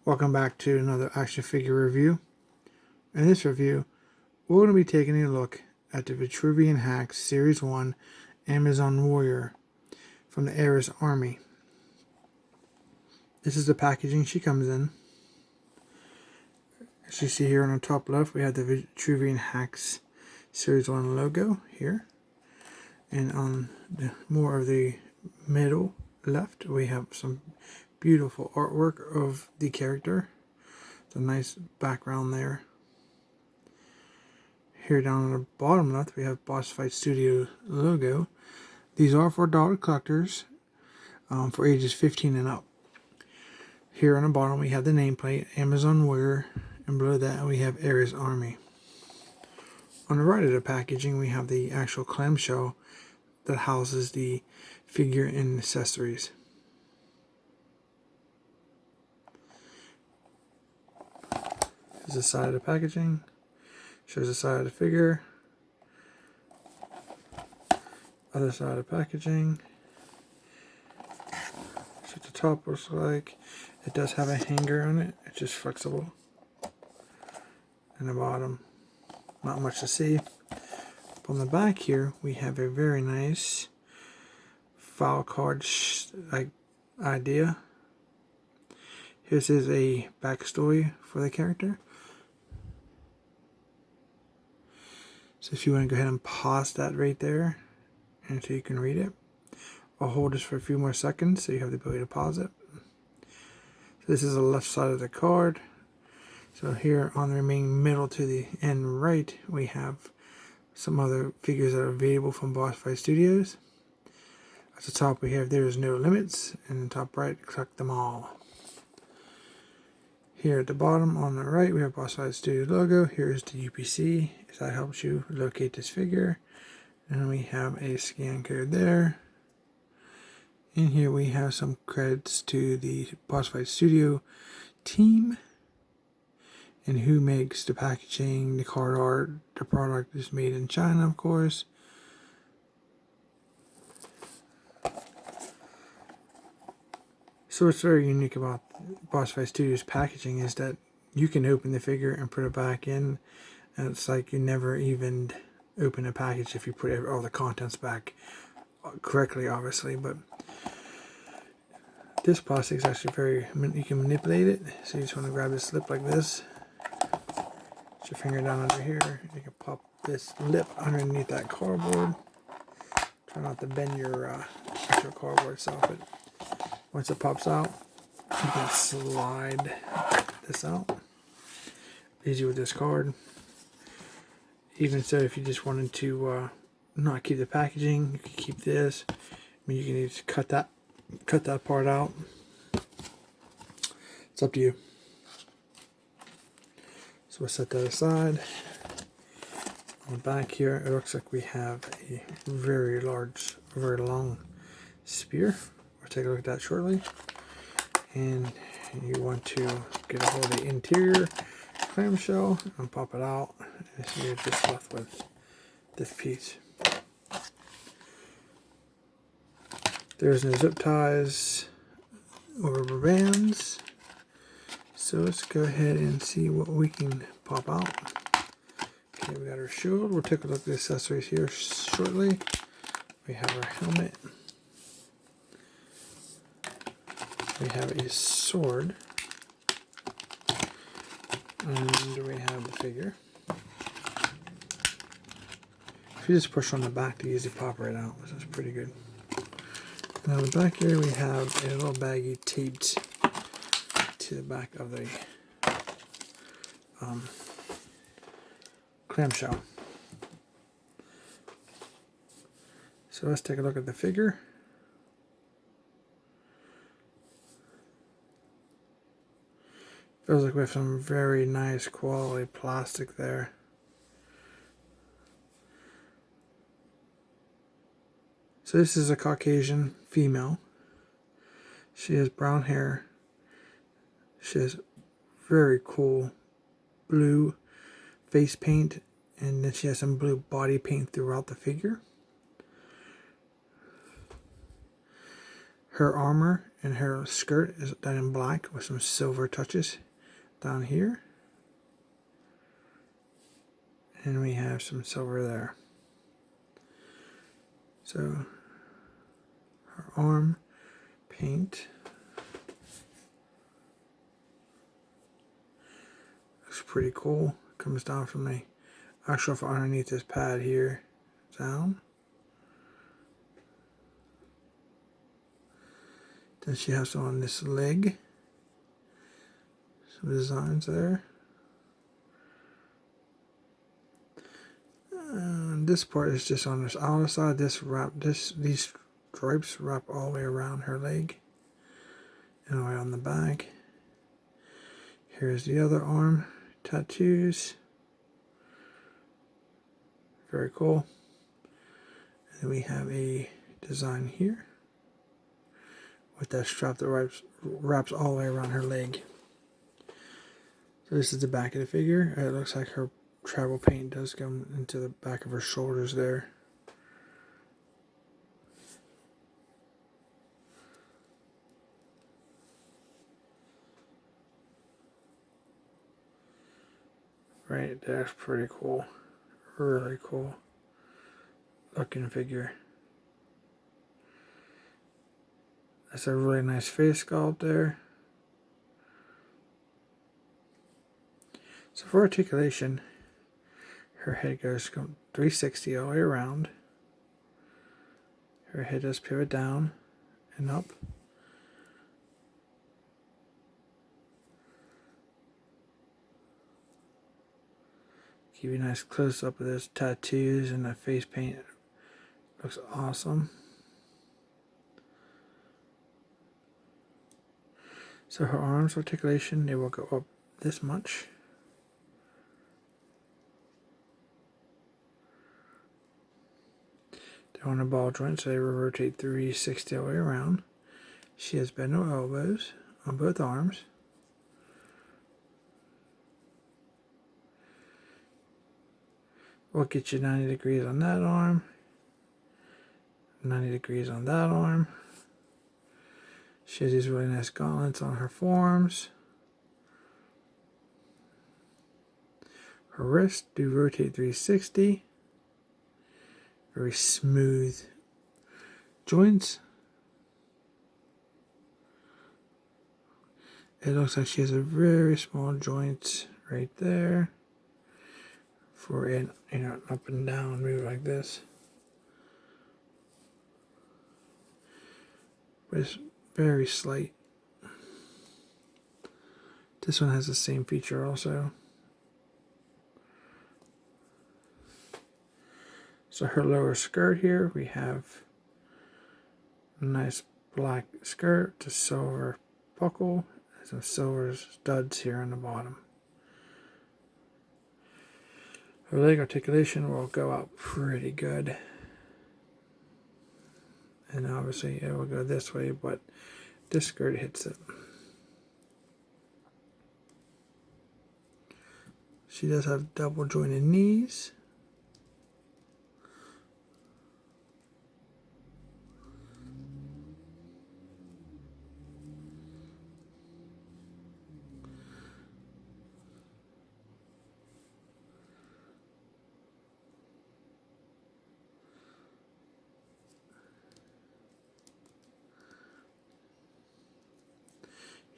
Welcome back to another action figure review. In this review, we're going to be taking a look at the Vitruvian H.A.C.K.S Series 1 Amazon Warrior from the H.A.C.K.S Army. This is the packaging she comes in. As you see here on the top left, we have the Vitruvian H.A.C.K.S Series 1 logo here. And on the more of the middle left, we have some beautiful artwork of the character. It's a nice background there. Here down on the bottom left, we have Boss Fight Studio logo. These are for adult collectors for ages 15 and up. Here on the bottom, we have the nameplate, Amazon Warrior, and below that, we have H.A.C.K.S Army. On the right of the packaging, we have the actual clamshell that houses the figure and accessories. This is the side of the packaging. Shows the side of the figure. Other side of the packaging. That's what the top looks like. It does have a hanger on it. It's just flexible. And the bottom, not much to see. On the back here, we have a very nice file card idea. This is a backstory for the character. So if you want to go ahead and pause that right there until you can read it. I'll hold this for a few more seconds so you have the ability to pause it. So this is the left side of the card. So here on the remaining middle to the end right, we have some other figures that are available from Boss Fight Studios. At the top we have There Is No Limits, and the top right, Collect Them All. Here at the bottom on the right, we have Boss Fight Studio logo. Here's the UPC, if that helps you locate this figure. And we have a scan code there. And here we have some credits to the Boss Fight Studio team and who makes the packaging, the card art. The product is made in China, of course. So what's very unique about Boss Fight Studios packaging is that you can open the figure and put it back in, and it's like you never even open a package if you put all the contents back correctly, obviously. But this plastic is actually you can manipulate it. So you just want to grab this slip like this. Put your finger down under here. You can pop this lip underneath that cardboard. Try not to bend your actual cardboard itself, but once it pops out, you can slide this out. Easy with this card. Even so, if you just wanted to not keep the packaging, you can keep this. I mean, you can just cut that part out. It's up to you. So we'll set that aside. On the back here, it looks like we have a very long spear. We'll take a look at that shortly. And you want to get a hold of the interior clamshell and pop it out. And so you're just left with this piece. There's no zip ties or rubber bands. So let's go ahead and see what we can pop out. Okay, we got our shield. We'll take a look at the accessories here shortly. We have our helmet. We have a sword, and we have the figure. If you just push on the back, they usually pop right out, which is pretty good. And on the back here, we have a little baggie taped to the back of the clamshell. So let's take a look at the figure. Feels like we have some very nice quality plastic there. So this is a Caucasian female. She has brown hair. She has very cool blue face paint, and then she has some blue body paint throughout the figure. Her armor And her skirt is done in black with some silver touches down here. And we have some silver there. So her arm paint looks pretty cool. Comes down from the actual from underneath this pad here down. Then she has on this leg. Some designs there. And this part is just on this outer side. These stripes wrap all the way around her leg and all the way on the back. Here's the other arm tattoos. Very cool. And then we have a design here with that strap that wraps all the way around her leg. So this is the back of the figure. It looks like her travel paint does come into the back of her shoulders there. Right, that's pretty cool. Really cool looking figure. That's a really nice face sculpt there. So for articulation, her head goes 360 all the way around. Her head does pivot down and up. Give you a nice close up of those tattoos and the face paint. Looks awesome. So her arms articulation, they will go up this much. They're on a ball joint, so they will rotate 360 all the way around. She has bent no elbows on both arms. We'll get you 90 degrees on that arm, 90 degrees on that arm. She has these really nice gauntlets on her forearms. Her wrists do rotate 360. Very smooth joints. It looks like she has a very small joint right there for an up and down move like this. But it's very slight. This one has the same feature also. So her lower skirt here, we have a nice black skirt to silver buckle and some silver studs here on the bottom. Her leg articulation will go out pretty good. And obviously it will go this way, but this skirt hits it. She does have double jointed knees.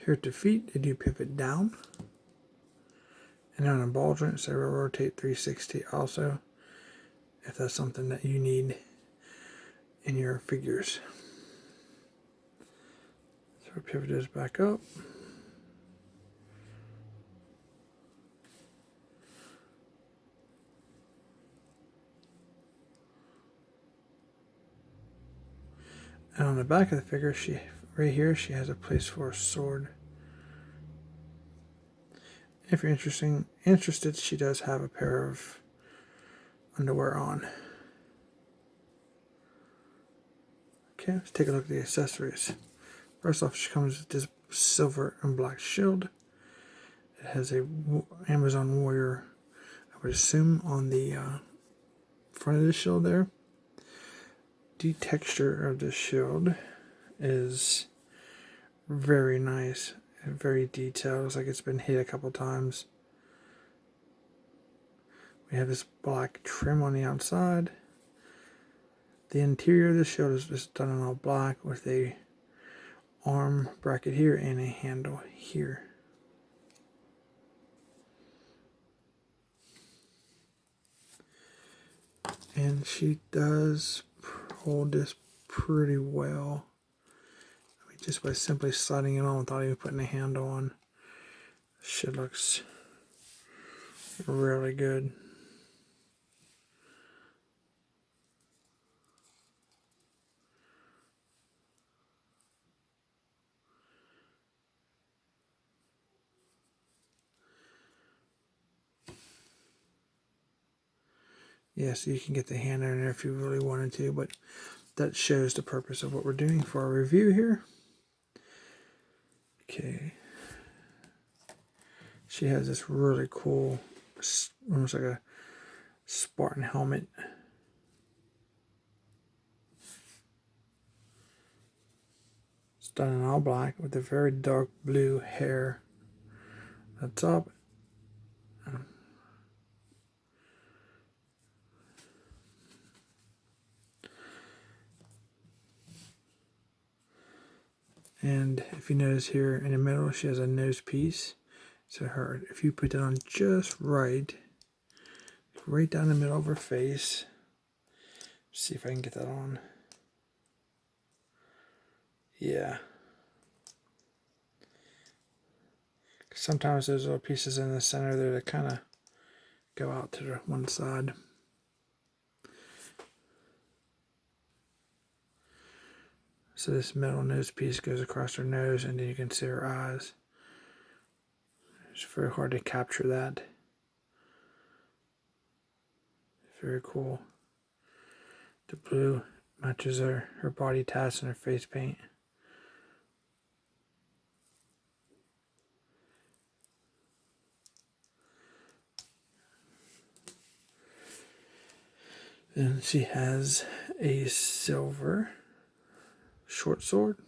Here at the feet, they do pivot down. And on the ball joints, they will rotate 360 also, if that's something that you need in your figures. So our pivot is back up. And on the back of the figure, right here, she has a place for a sword. If you're interested, she does have a pair of underwear on. Okay, let's take a look at the accessories. First off, she comes with this silver and black shield. It has a Amazon warrior, I would assume, on the front of the shield there. The texture of the shield is Very nice and very detailed. Looks like it's been hit a couple times. We have this black trim on the outside. The interior of the shield is just done in all black with a arm bracket here and a handle here. And she does hold this pretty well. I mean, just by simply sliding it on without even putting a handle on. Shit looks really good. Yeah, so you can get the hand in there if you really wanted to, but that shows the purpose of what we're doing for our review here. Okay. She has this really cool, almost like a Spartan helmet. It's done in all black with a very dark blue hair at the top. And if you notice here in the middle, she has a nose piece. So if you put that on just right down the middle of her face. See if I can get that on. Yeah. Sometimes those little pieces in the center there that kind of go out to the one side. So this middle nose piece goes across her nose, and then you can see her eyes. It's very hard to capture that. Very cool. The blue matches her body tats and her face paint. And she has a silver short sword.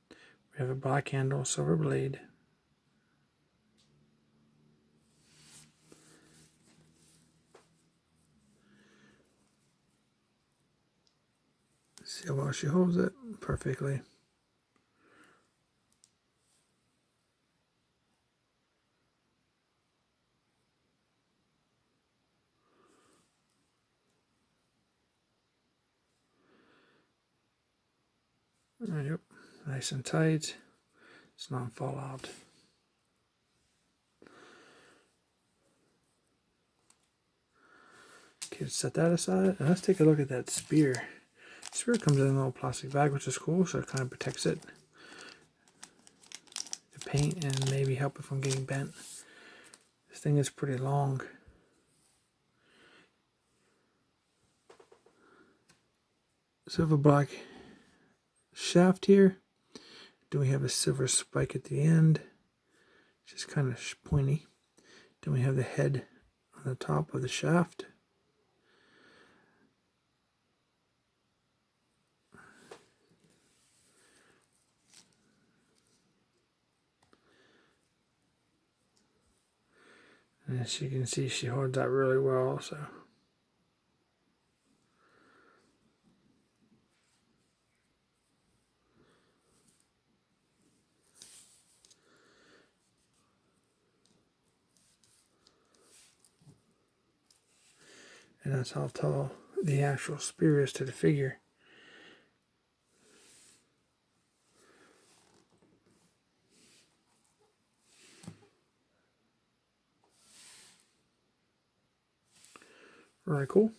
We have a black handle, silver blade. See how well she holds it perfectly. Yep, nice and tight. It's not fall out. Okay, set that aside, and let's take a look at that spear. The spear comes in a little plastic bag, which is cool, so it kind of protects it. The paint and maybe help it from getting bent. This thing is pretty long. So we have a black shaft here. Then we have a silver spike at the end, which is kind of pointy. Then we have the head on the top of the shaft. And as you can see, she holds that really well also. And that's how tall the actual spear is to the figure. Really cool.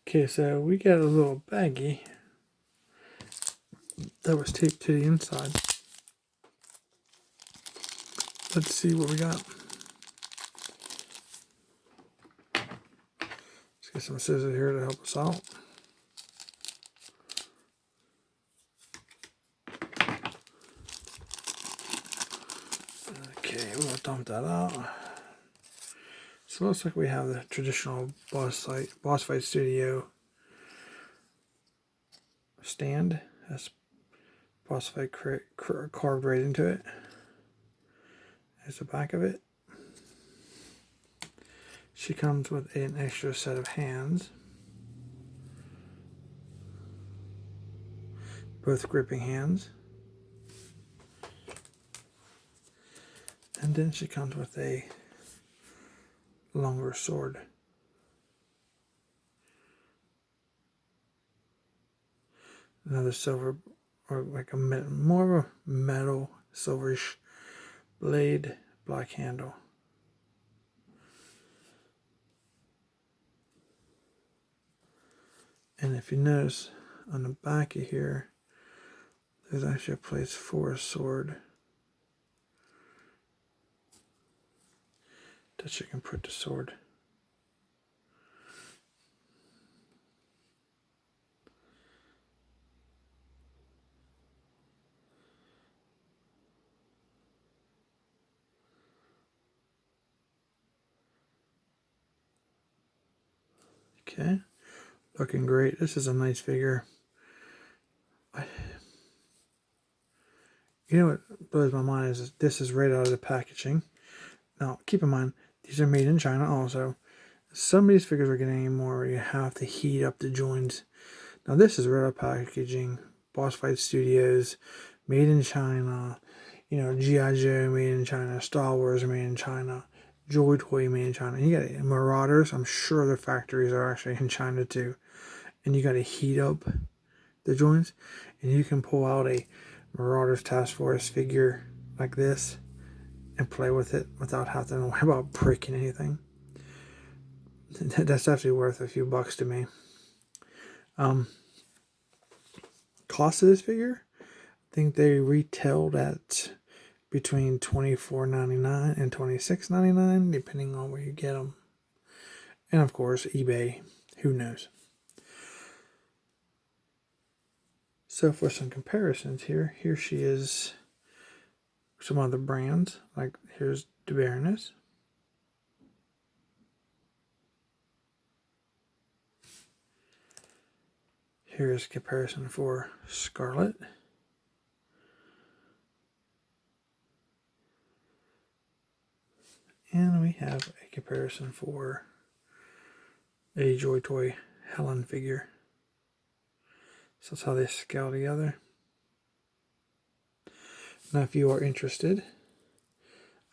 Okay, so we got a little baggie that was taped to the inside. Let's see what we got. Let's get some scissors here to help us out. Okay, we'll dump that out. So it looks like we have the traditional boss fight studio stand. That's boss fight carved right into it. There's the back of it. She comes with an extra set of hands, both gripping hands. And then she comes with a longer sword. Another silver, or like more of a metal silverish blade, black handle. And if you notice on the back of here, there's actually a place for a sword that you can put the sword. Okay, looking great. This is a nice figure. You know what blows my mind is this is right out of the packaging. Now, keep in mind, these are made in China also. Some of these figures are getting more where you have to heat up the joints. Now, this is right out of packaging. Boss Fight Studios, made in China. You know, G.I. Joe made in China. Star Wars made in China. Joy Toy made in China. You got Marauders. I'm sure their factories are actually in China too. And you got to heat up the joints. And you can pull out a Marauders Task Force figure like this and play with it without having to worry about breaking anything. That's definitely worth a few bucks to me. Cost of this figure, I think they retailed at between $24.99 and $26.99, depending on where you get them. And of course, eBay, who knows. So for some comparisons here she is. Some other brands, like here's the Baroness. Here's a comparison for Scarlet. And we have a comparison for a Joy Toy Helen figure. So that's how they scale together. Now, if you are interested,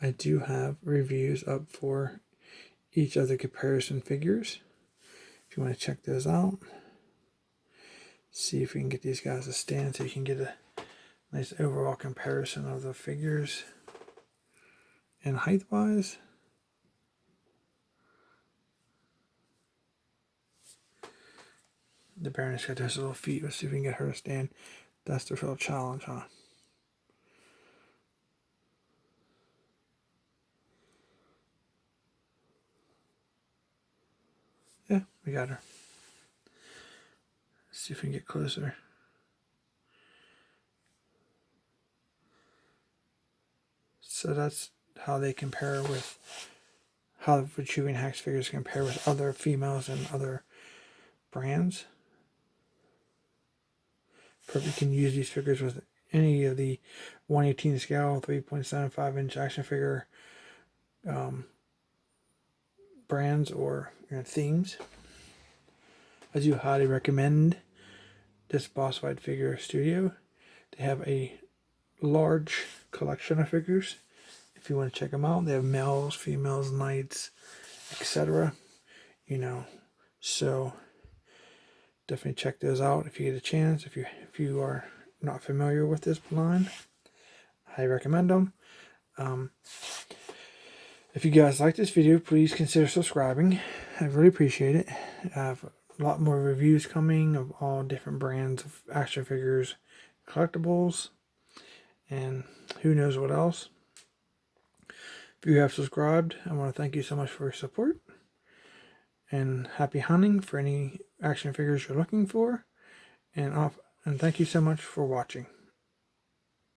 I do have reviews up for each of the comparison figures. If you want to check those out, see if we can get these guys to stand so you can get a nice overall comparison of the figures. And height-wise, the Baroness got those little feet. Let's see if we can get her to stand. That's the real challenge, huh? Yeah, we got her. Let's see if we can get closer. So that's how they compare with how the Vitruvian H.A.C.K.S figures compare with other females and other brands. You can use these figures with any of the 1/18 scale, 3.75 inch action figure brands or themes. I do highly recommend this Boss Fight Figure Studio. They have a large collection of figures. If you want to check them out, they have males, females, knights, etc. So definitely check those out if you get a chance. If you are not familiar with this line, I recommend them. If you guys like this video, please consider subscribing. I really appreciate it. I have a lot more reviews coming of all different brands of action figures, collectibles, and who knows what else. If you have subscribed, I want to thank you so much for your support. And happy hunting for any action figures you're looking for. And thank you so much for watching.